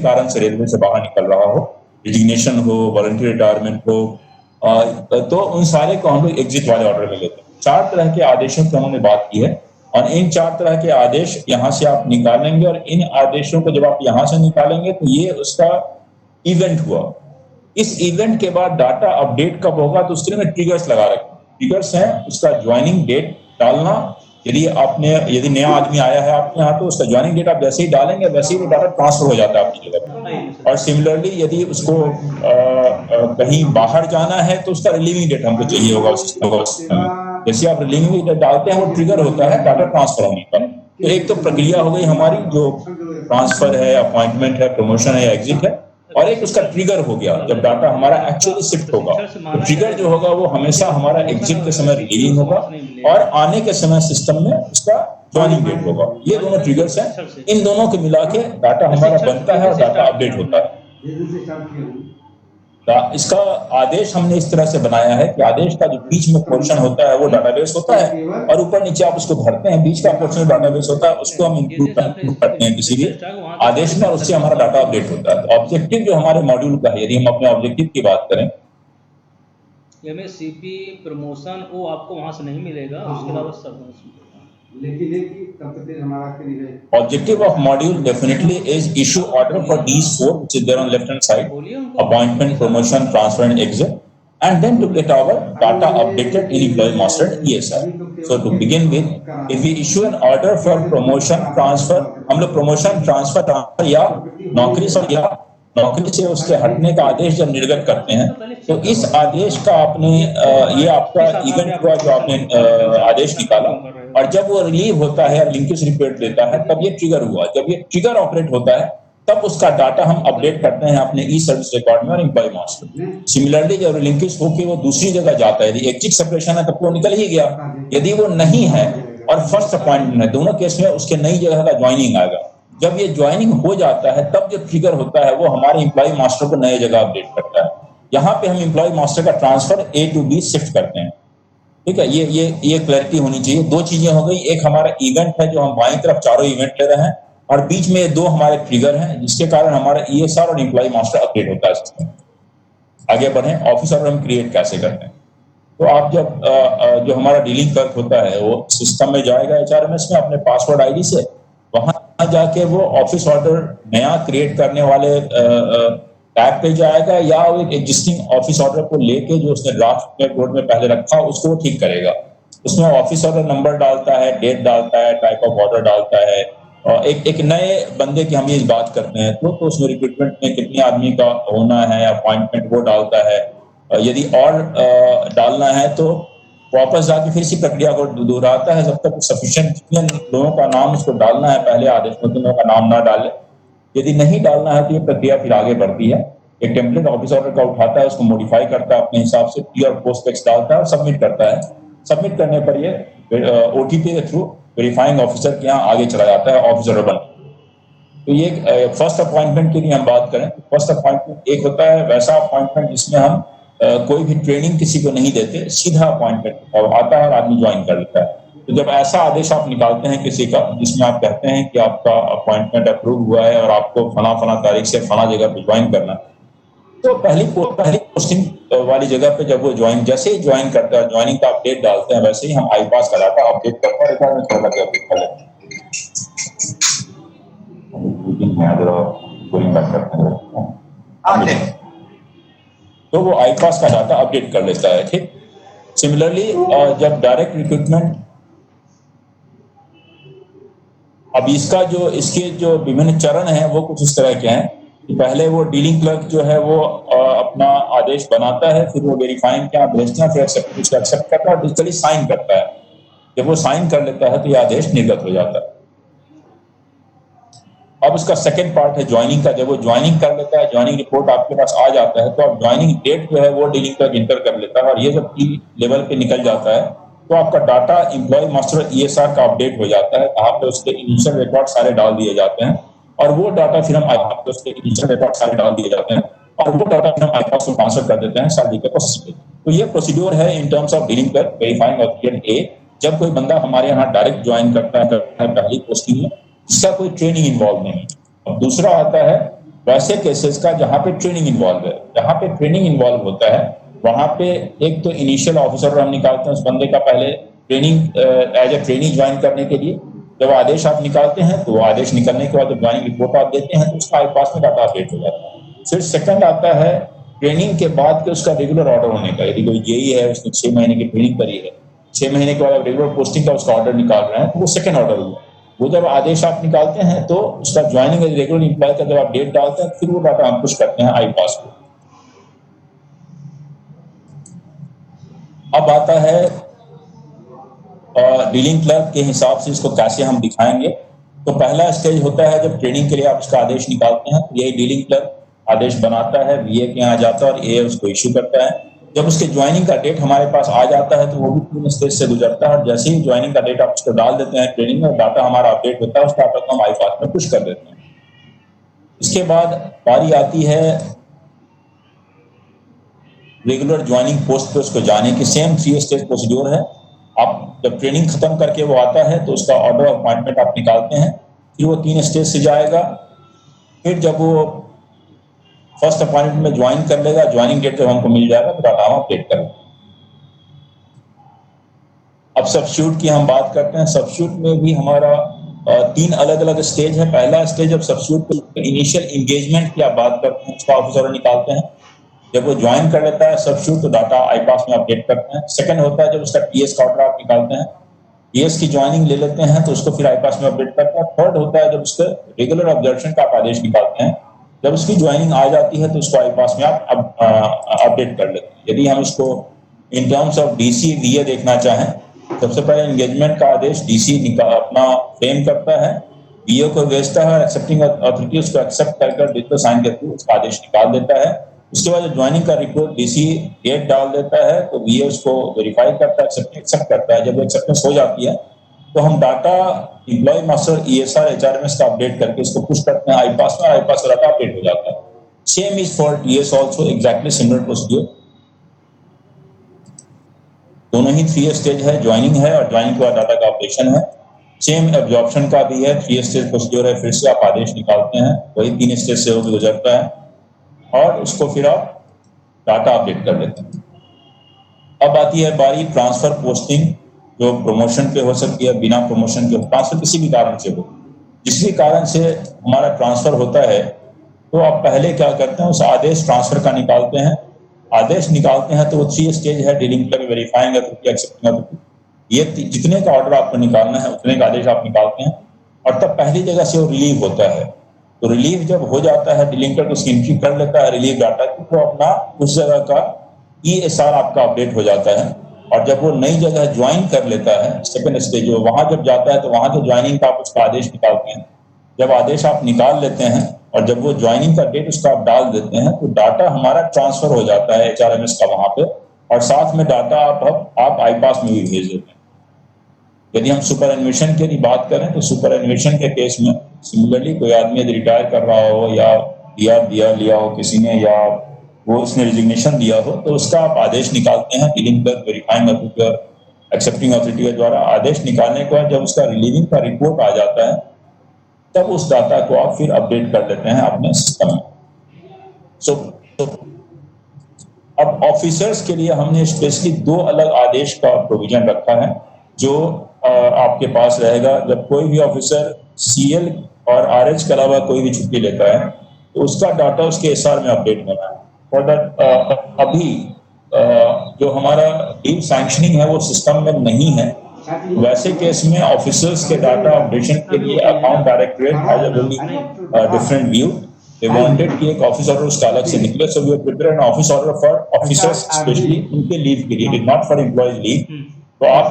कारण से रेलवे से बाहर निकल रहा हो, रिजिग्नेशन हो, वॉलंटरी रिटायरमेंट हो, तो उन सारे को हम लोग एग्जिट वाले ऑर्डर में लेते हैं। 4 तरह के आदेशों की हमने बात की है और इन 4 तरह के आदेश यहाँ से आप निकालेंगे और इन आदेशों को जब आप यहाँ से निकालेंगे तो ये उसका इवेंट हुआ। इस इवेंट के बाद डाटा अपडेट कब होगा तो उसके लिए मैं ट्रिगर्स लगा रखा हूँ। ट्रिगर्स हैं उसका ज्वाइनिंग डेट डालना, यदि नया आदमी आया है आपके यहाँ तो उसका ज्वाइनिंग डेट आप जैसे ही डालेंगे वैसे ही वो डाटा ट्रांसफर हो जाता है आपकी जगह पर। और सिमिलरली यदि उसको कहीं बाहर जाना है तो उसका रिलीविंग डेट हमको चाहिए होगा जैसे आप रिलीविंग डेट डालते हैं वो ट्रिगर होता है डाटा ट्रांसफर होने पर। तो एक तो प्रक्रिया हो गई हमारी जो ट्रांसफर है, अपॉइंटमेंट है, प्रमोशन है या एग्जिट है, और एक उसका ट्रिगर हो गया जब डाटा हमारा एक्चुअली शिफ्ट होगा। तो ट्रिगर जो होगा वो हमेशा हमारा एग्जिट के समय रिलीविंग होगा और आने के समय सिस्टम में उसका ज्वाइनिंग डेट होगा। ये दोनों ट्रिगर्स हैं, इन दोनों को मिला के डाटा हमारा बनता है और डाटा अपडेट होता है। इसका आदेश हमने इस तरह से बनाया है कि आदेश का जो बीच में पोर्शन होता है वो डाटाबेस होता है और ऊपर नीचे आप उसको भरते हैं, बीच का पोर्शन डाटाबेस होता है, उसको हम इंक्लूड करते हैं किसी भी आदेश में और उससे हमारा डाटा अपडेट होता है। तो ऑब्जेक्टिव जो हमारे मॉड्यूल का है, यदि हम अपने ऑब्जेक्टिव की बात करें, सीपी प्रमोशन वो आपको वहां से नहीं मिलेगा, उसके अलावा सब Objective of module definitely is issue order for these 4 which is there on left hand side: appointment, promotion, transfer and exit, and then to get our data updated in employee master ESR. So to begin with, if we issue an order for promotion transfer, हम लोग promotion transfer या नौकरी से उसके हटने का आदेश जब निर्गत करते हैं तो इस आदेश का आपने ये आपका इवेंट हुआ जो आपने आदेश निकाला और जब वो रिलीव होता है लिंकेज रिपोर्ट देता है तब ये ट्रिगर हुआ। जब ये ट्रिगर ऑपरेट होता है तब उसका डाटा हम अपडेट करते हैं अपने ई सर्विस रिकॉर्ड में और एम्प्लॉय मास्टर। सिमिलरली जब लिंकेज होकर वो दूसरी जगह जाता है, यदि एग्जिट सेपरेशन है तब वो निकल ही गया, यदि वो नहीं है और फर्स्ट अपॉइंटमेंट है, दोनों केस में उसके नई जगह का ज्वाइनिंग आएगा। जब ये ज्वाइनिंग हो जाता है तब जो ट्रिगर होता है वो हमारे एम्प्लॉय मास्टर को नए जगह अपडेट करता है। यहाँ पे हम एम्प्लॉय मास्टर का transfer A to B shift करते हैं। ठीक है, ये क्लैरिटी होनी चाहिए। 2 चीजें हो गई, एक हमारा इवेंट है जो हम बाईं तरफ चारों इवेंट ले रहे हैं और बीच में 2 हमारे ट्रिगर हैं जिसके कारण हमारा ESR और एम्प्लॉय मास्टर अपडेट होता है सिस्टम। आगे बढ़े, ऑफिस ऑर्डर हम क्रिएट कैसे करते हैं। तो आप जब जो हमारा डीलिंग क्लर्क होता है वो सिस्टम में जाएगा HRMS में अपने पासवर्ड ID से, वहां जाके वो ऑफिस ऑर्डर नया क्रिएट करने वाले टैब पे जाएगा या वो एक एग्जिस्टिंग ऑफिस ऑर्डर को लेके जो उसने ड्राफ्ट में बोर्ड में पहले रखा उसको वो ठीक करेगा। उसमें ऑफिस ऑर्डर नंबर डालता है, डेट डालता है, टाइप ऑफ ऑर्डर डालता है और एक नए बंदे की हम ये बात करते हैं तो उसमें रिक्रूटमेंट में कितने आदमी का होना है, अपॉइंटमेंट वो डालता है। यदि और डालना है तो वापस जाके फिर इसी प्रक्रिया को दोहराता है जब तक सफिशिएंट जितने लोगों का नाम उसको डालना है पहले आदेश में उतने लोगों का नाम ना डाले। यदि नहीं डालना है तो ये प्रक्रिया फिर आगे बढ़ती है। एक टेम्पलेट ऑफिस ऑर्डर का उठाता है, उसको मॉडिफाई करता है अपने हिसाब से, प्री और पोस्ट टेक्स्ट डालता है और सबमिट करता है। सबमिट करने पर ये OTP के थ्रू वेरीफाइंग ऑफिसर के यहाँ आगे चला जाता है ऑफिस ऑर्डर बन। तो ये फर्स्ट अपॉइंटमेंट की हम बात करें, फर्स्ट अपॉइंटमेंट एक होता है वैसा अपॉइंटमेंट जिसमें हम कोई भी ट्रेनिंग किसी को नहीं देते, सीधा अपॉइंटमेंट आता है और आदमी ज्वाइन कर लेता है। तो जब ऐसा आदेश आप निकालते हैं किसी का जिसमें आप कहते हैं कि आपका अपॉइंटमेंट अप्रूव हुआ है और आपको फला तारीख से फला जगह पे ज्वाइन करना, तो पहली पोस्टिंग वाली जगह पे जब वो जैसे ही ज्वाइन करता है, ज्वाइनिंग का अपडेट डालते हैं, वैसे ही हम आईपास का डाटा अपडेट करते हैं। रिकॉर्ड में थोड़ा अपडेट कर लेते हैं तो वो आईपास का डाटा अपडेट कर लेता है। ठीक, सिमिलरली जब डायरेक्ट रिक्रूटमेंट, अब इसके जो विभिन्न चरण हैं वो कुछ इस तरह के हैं कि पहले वो डीलिंग क्लर्क जो है वो अपना आदेश बनाता है, फिर वो वेरीफाइंग क्या भेजते हैं, फिर एक्सेप्ट करता है और डिजिटली साइन करता है। जब वो साइन कर लेता है तो ये आदेश निर्गत हो जाता है। अब उसका सेकंड पार्ट है ज्वाइनिंग का। जब वो ज्वाइनिंग कर लेता है, ज्वाइनिंग रिपोर्ट आपके पास आ जाता है तो आप ज्वाइनिंग डेट जो है वो डीलिंग क्लर्क इंटर कर लेता है और ये जब की लेवल पे निकल जाता है तो आपका डाटा एम्प्लॉय मास्टर ESR का अपडेट हो जाता है। वहां पे उसके इनिशियल रिकॉर्ड सारे डाल दिए जाते हैं और वो डाटा फिर हम उसके इनिशियल रिकॉर्ड सारे डाल दिए जाते हैं और वो डाटा फिर हम आईपास को ट्रांसफर कर देते हैं सैलरी के प्रोसेस पे। तो ये प्रोसीड्योर है in terms of dealing clerk verifying official A जब कोई बंदा हमारे यहाँ डायरेक्ट ज्वाइन करता है पहली पोस्टिंग में जिसका कोई ट्रेनिंग इन्वॉल्व नहीं। और दूसरा आता है वैसे केसेस का जहां पे ट्रेनिंग इन्वॉल्व है, जहां पे ट्रेनिंग इन्वॉल्व होता है वहां पे एक तो इनिशियल ऑफिसर हम निकालते हैं उस बंदे का पहले training as a training join करने के लिए। जब आदेश आप निकालते हैं तो वो आदेश निकलने के बाद जब ज्वाइनिंग रिपोर्ट आप देते हैं तो उसका आई पास में डाटा अपडेट हो जाता है। फिर सेकंड आता है ट्रेनिंग के बाद के उसका रेगुलर ऑर्डर होने का। यदि कोई जेई है उसने 6 महीने की ट्रेनिंग करी है, 6 महीने के बाद आप रेगुलर पोस्टिंग का उसका ऑर्डर निकाल रहे हैं तो वो सेकंड ऑर्डर हुआ। वो जब आदेश आप निकालते हैं तो उसका ज्वाइनिंग एज रेगुलर एम्प्लॉय का जब आप डेट डालते हैं फिर वो डाटा हम पुश करते हैं आई पास को। अब आता है डीलिंग क्लर्क के हिसाब से इसको कैसे हम दिखाएंगे। तो पहला स्टेज होता है जब ट्रेनिंग के लिए आप उसका आदेश निकालते हैं, यही डीलिंग क्लर्क आदेश बनाता है, वीए के यहाँ जाता है और ए उसको इश्यू करता है। जब उसके ज्वाइनिंग का डेट हमारे पास आ जाता है तो वो भी 3 स्टेज से गुजरता है और जैसे ही ज्वाइनिंग का डेट आप उसको डाल देते हैं ट्रेनिंग में, डाटा हमारा अपडेट होता है, उस डाटा को हम आई पास में पुश कर देते हैं। इसके बाद बारी आती है रेगुलर ज्वाइनिंग पोस्ट पे उसको जाने की। सेम 3 स्टेज प्रोसीड्योर है। आप जब ट्रेनिंग खत्म करके वो आता है तो उसका ऑर्डर ऑफ अपॉइंटमेंट आप निकालते हैं, फिर वो 3 स्टेज से जाएगा। फिर जब वो फर्स्ट अपॉइंटमेंट में ज्वाइन कर लेगा, ज्वाइनिंग डेट जब हमको मिल जाएगा तो डाटा हम अपडेट करेंगे। अब सब्स्टिट्यूट की हम बात करते हैं। सब्स्टिट्यूट में भी हमारा 3 अलग अलग स्टेज है। पहला स्टेज जब सब्स्टिट्यूट पे इनिशियल एंगेजमेंट की आप बात करते हैं, उसका ऑफिसर निकालते हैं। जब वो ज्वाइन कर लेता है सब्स्टिट्यूट तो डाटा आई पास में अपडेट करते हैं। सेकंड होता है जब उसका टीएस का ऑर्डर आप निकालते हैं, टीएस की ज्वाइनिंग ले लेते हैं तो उसको फिर आई पास में अपडेट करते हैं। थर्ड होता है जब उसका रेगुलर ऑब्जर्वेशन का आप आदेश निकालते हैं, जब उसकी ज्वाइनिंग आ जाती है तो उसको आई पास में आप अपडेट कर लेते हैं। यदि हम इसको इन टर्म्स ऑफ डीसी वीए देखना चाहें, सबसे पहले एंगेजमेंट का आदेश डीसी अपना फ्रेम करता है, वीए को भेजता है और एक्सेप्टिंग अथॉरिटी उसको एक्सेप्ट कर डिजिटल साइन के थ्रू उसका आदेश निकाल देता है। उसके बाद ज्वाइनिंग का रिपोर्ट डीसी डेट डाल देता है तो वीए उसको वेरीफाई करता है, एक्सेप्ट करता है। जब एक्सेप्टेंस हो जाती है तो हम data employee master ESR HRMS का अपडेट करके इसको पुश करते हैं आई पास में, आई पास का डाटा अपडेट हो जाता है। Same is for TS also, exactly similar procedure. दोनों ही 3 स्टेज है, ज्वाइनिंग है और ज्वाइनिंग के बाद डाटा का ऑपरेशन है। सेम एब्जॉर्प्शन का भी है, 3 स्टेज प्रोसीड्यूर है। फिर से आप आदेश निकालते हैं, वही 3 स्टेज से होकर गुजरता है और उसको फिर आप डाटा अपडेट कर देते हैं। अब आती है बारी ट्रांसफर पोस्टिंग, जो प्रमोशन पे हो सकती है, बिना प्रमोशन के ट्रांसफर किसी भी कारण से हो। जिस भी कारण से हमारा ट्रांसफर होता है तो आप पहले क्या करते हैं, उस आदेश ट्रांसफर का निकालते हैं। आदेश निकालते हैं तो वो 3 स्टेज है, dealing clerk, verifying authority, accepting authority. ये जितने का ऑर्डर आपको निकालना है उतने का आदेश आप निकालते हैं और तब पहली जगह से वो रिलीव होता है। तो रिलीव जब हो जाता है, डीलिंग क्लर्क उसकी एंट्री कर लेता है रिलीव डाटा की, तो अपना उस जगह का ईएसआर आपका अपडेट हो जाता है। और जब वो नई जगह ज्वाइन कर लेता है, सेकंड स्टेज वहां जब जाता है तो वहां जो ज्वाइनिंग का आप उसका आदेश निकालते हैं। जब आदेश आप निकाल लेते हैं और जब वो ज्वाइनिंग का डेट उसका आप डाल देते हैं तो डाटा हमारा ट्रांसफर हो जाता है एचआरएमएस का वहां पे, और साथ में डाटा आप आई पास में भी भेज देते हैं। यदि हम सुपर एन्वेशन की बात करें तो सुपर एन्वेशन के केस में सिमिलरली कोई आदमी यदि रिटायर कर रहा हो या डीआर लिया हो किसी ने, या वो उसने रिजिग्नेशन दिया हो, तो उसका आप आदेश निकालते हैं dealing clerk, verifying authority, accepting authority के द्वारा। आदेश निकालने के बाद जब उसका रिलीविंग का रिपोर्ट आ जाता है तब उस डाटा को आप फिर अपडेट कर लेते हैं अपने सिस्टम में। सो अब ऑफिसर्स के लिए हमने स्पेशली 2 अलग आदेश का प्रोविजन रखा है जो आपके पास रहेगा। जब कोई भी ऑफिसर सीएल और आरएच के अलावा कोई भी छुट्टी लेता है तो उसका डाटा उसके एसआर में अपडेट होना है। फॉर दैट अभी जो हमारा लीव सैंक्शनिंग है वो सिस्टम में नहीं है। वैसे केस में ऑफिसर्स के डाटा अपडेशन के लिए account directorate has a very different view. They wanted कि एक ऑफिस ऑर्डर उसका अलग से निकले, so we have prepared an office order for officers specially उनके लीव के लिए, नॉट फॉर एम्प्लॉयज लीव। तो आप